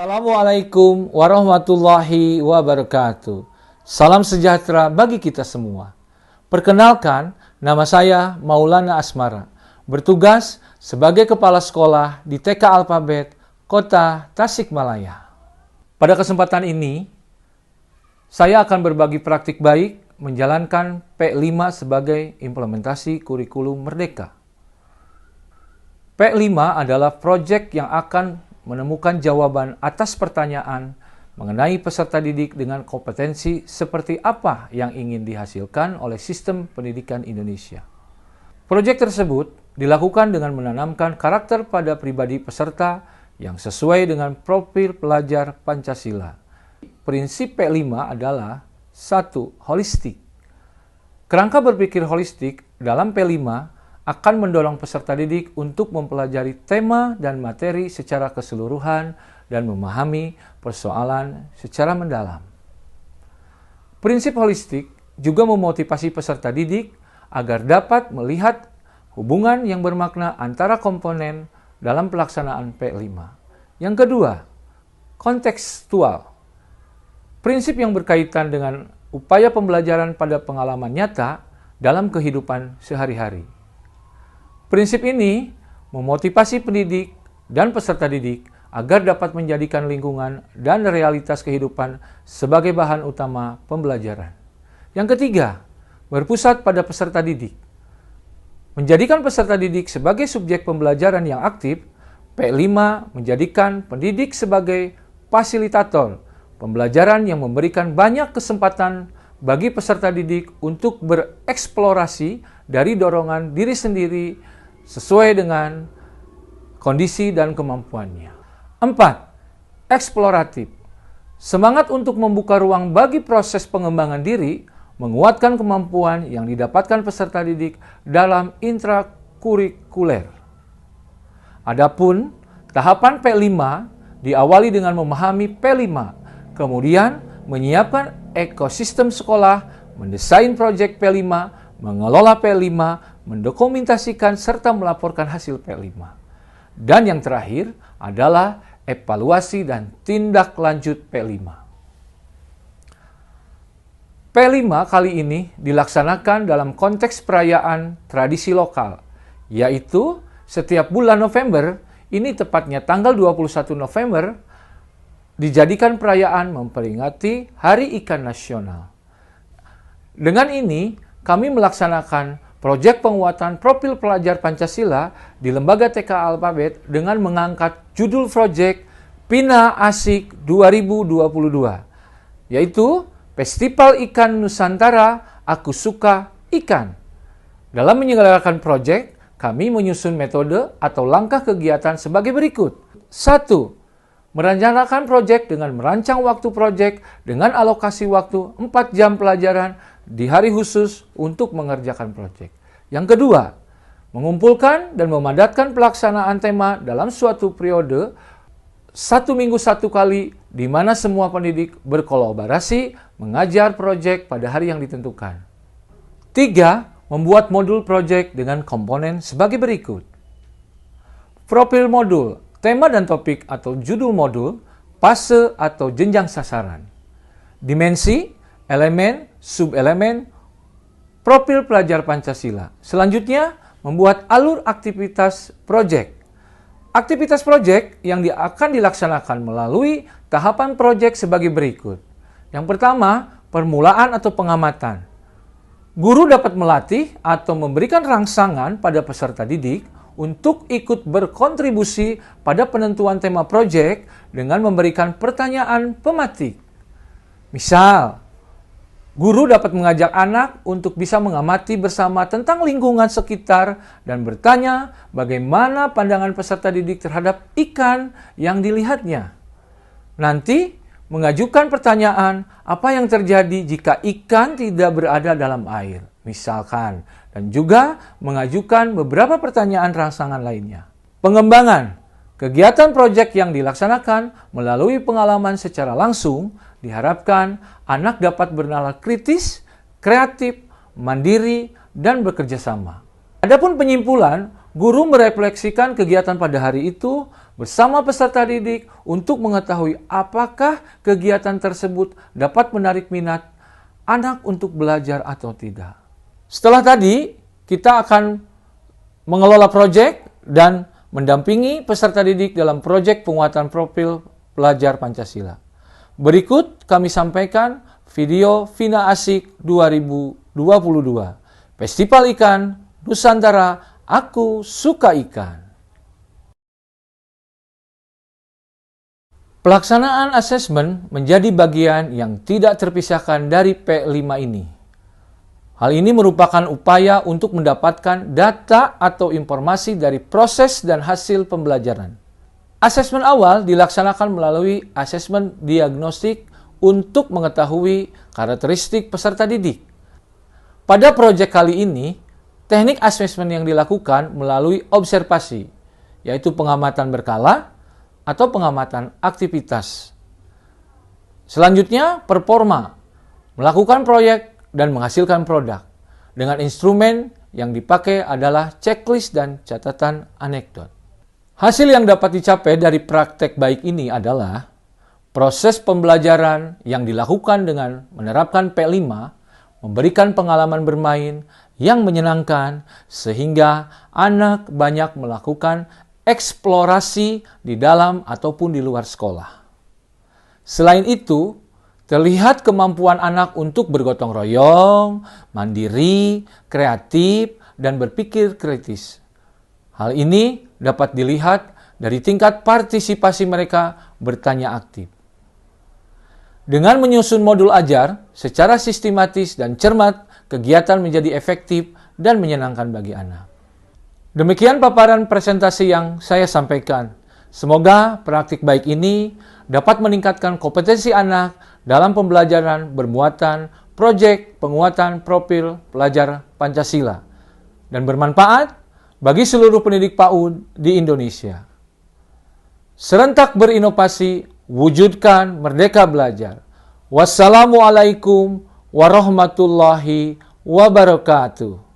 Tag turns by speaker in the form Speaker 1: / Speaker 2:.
Speaker 1: Assalamualaikum warahmatullahi wabarakatuh. Salam sejahtera bagi kita semua. Perkenalkan, nama saya Maulana Asmara, bertugas sebagai Kepala Sekolah di TK Alphabet, Kota Tasikmalaya. Pada kesempatan ini, saya akan berbagi praktik baik menjalankan P5 sebagai implementasi kurikulum Merdeka. P5 adalah proyek yang akan menemukan jawaban atas pertanyaan mengenai peserta didik dengan kompetensi seperti apa yang ingin dihasilkan oleh sistem pendidikan Indonesia. Proyek tersebut dilakukan dengan menanamkan karakter pada pribadi peserta yang sesuai dengan profil pelajar Pancasila. Prinsip P5 adalah 1. Holistik. Kerangka berpikir holistik dalam P5 akan mendorong peserta didik untuk mempelajari tema dan materi secara keseluruhan dan memahami persoalan secara mendalam. Prinsip holistik juga memotivasi peserta didik agar dapat melihat hubungan yang bermakna antara komponen dalam pelaksanaan P5. Yang kedua, kontekstual. Prinsip yang berkaitan dengan upaya pembelajaran pada pengalaman nyata dalam kehidupan sehari-hari. Prinsip ini memotivasi pendidik dan peserta didik agar dapat menjadikan lingkungan dan realitas kehidupan sebagai bahan utama pembelajaran. Yang ketiga, berpusat pada peserta didik. Menjadikan peserta didik sebagai subjek pembelajaran yang aktif, P5 menjadikan pendidik sebagai fasilitator pembelajaran yang memberikan banyak kesempatan bagi peserta didik untuk bereksplorasi dari dorongan diri sendiri sesuai dengan kondisi dan kemampuannya. 4. Eksploratif. Semangat untuk membuka ruang bagi proses pengembangan diri, menguatkan kemampuan yang didapatkan peserta didik dalam intrakurikuler. Adapun tahapan P5 diawali dengan memahami P5, kemudian menyiapkan ekosistem sekolah, mendesain proyek P5, mengelola P5, mendokumentasikan serta melaporkan hasil P5. Dan yang terakhir adalah evaluasi dan tindak lanjut P5. P5 kali ini dilaksanakan dalam konteks perayaan tradisi lokal, yaitu setiap bulan November, ini tepatnya tanggal 21 November, dijadikan perayaan memperingati Hari Ikan Nasional. Dengan ini, kami melaksanakan proyek penguatan profil pelajar Pancasila di Lembaga TK Alphabet dengan mengangkat judul proyek Pina Asik 2022, yaitu Festival Ikan Nusantara Aku Suka Ikan. Dalam menyelenggarakan proyek, kami menyusun metode atau langkah kegiatan sebagai berikut. 1. Merencanakan proyek dengan merancang waktu proyek dengan alokasi waktu 4 jam pelajaran di hari khusus untuk mengerjakan proyek. Yang kedua, mengumpulkan dan memadatkan pelaksanaan tema dalam suatu periode 1 minggu 1 kali di mana semua pendidik berkolaborasi mengajar proyek pada hari yang ditentukan. 3. Membuat modul proyek dengan komponen sebagai berikut. Profil modul, tema dan topik atau judul modul, fase atau jenjang sasaran. Dimensi, elemen, subelemen, profil pelajar Pancasila. Selanjutnya, membuat alur aktivitas proyek. Aktivitas proyek yang akan dilaksanakan melalui tahapan proyek sebagai berikut. Yang pertama, permulaan atau pengamatan. Guru dapat melatih atau memberikan rangsangan pada peserta didik untuk ikut berkontribusi pada penentuan tema proyek dengan memberikan pertanyaan pematik. Misal, guru dapat mengajak anak untuk bisa mengamati bersama tentang lingkungan sekitar dan bertanya bagaimana pandangan peserta didik terhadap ikan yang dilihatnya. Nanti, mengajukan pertanyaan apa yang terjadi jika ikan tidak berada dalam air, misalkan, dan juga mengajukan beberapa pertanyaan rangsangan lainnya. Pengembangan. Kegiatan proyek yang dilaksanakan melalui pengalaman secara langsung diharapkan anak dapat bernalar kritis, kreatif, mandiri, dan bekerja sama. Adapun penyimpulan, guru merefleksikan kegiatan pada hari itu bersama peserta didik untuk mengetahui apakah kegiatan tersebut dapat menarik minat anak untuk belajar atau tidak. Setelah tadi, kita akan mengelola proyek dan mendampingi peserta didik dalam proyek penguatan profil pelajar Pancasila. Berikut kami sampaikan video Vina Asik 2022, Festival Ikan Nusantara, Aku Suka Ikan. Pelaksanaan asesmen menjadi bagian yang tidak terpisahkan dari P5 ini. Hal ini merupakan upaya untuk mendapatkan data atau informasi dari proses dan hasil pembelajaran. Asesmen awal dilaksanakan melalui asesmen diagnostik untuk mengetahui karakteristik peserta didik. Pada proyek kali ini, teknik asesmen yang dilakukan melalui observasi, yaitu pengamatan berkala atau pengamatan aktivitas. Selanjutnya, performa, melakukan proyek dan menghasilkan produk. Dengan instrumen yang dipakai adalah checklist dan catatan anekdot. Hasil yang dapat dicapai dari praktek baik ini adalah proses pembelajaran yang dilakukan dengan menerapkan P5, memberikan pengalaman bermain yang menyenangkan sehingga anak banyak melakukan eksplorasi di dalam ataupun di luar sekolah. Selain itu, terlihat kemampuan anak untuk bergotong royong, mandiri, kreatif, dan berpikir kritis. Hal ini dapat dilihat dari tingkat partisipasi mereka bertanya aktif. Dengan menyusun modul ajar secara sistematis dan cermat, kegiatan menjadi efektif dan menyenangkan bagi anak. Demikian paparan presentasi yang saya sampaikan. Semoga praktik baik ini dapat meningkatkan kompetensi anak dalam pembelajaran bermuatan proyek penguatan profil pelajar Pancasila dan bermanfaat bagi seluruh pendidik PAUD di Indonesia. Serentak berinovasi, wujudkan merdeka belajar. Wassalamualaikum warahmatullahi wabarakatuh.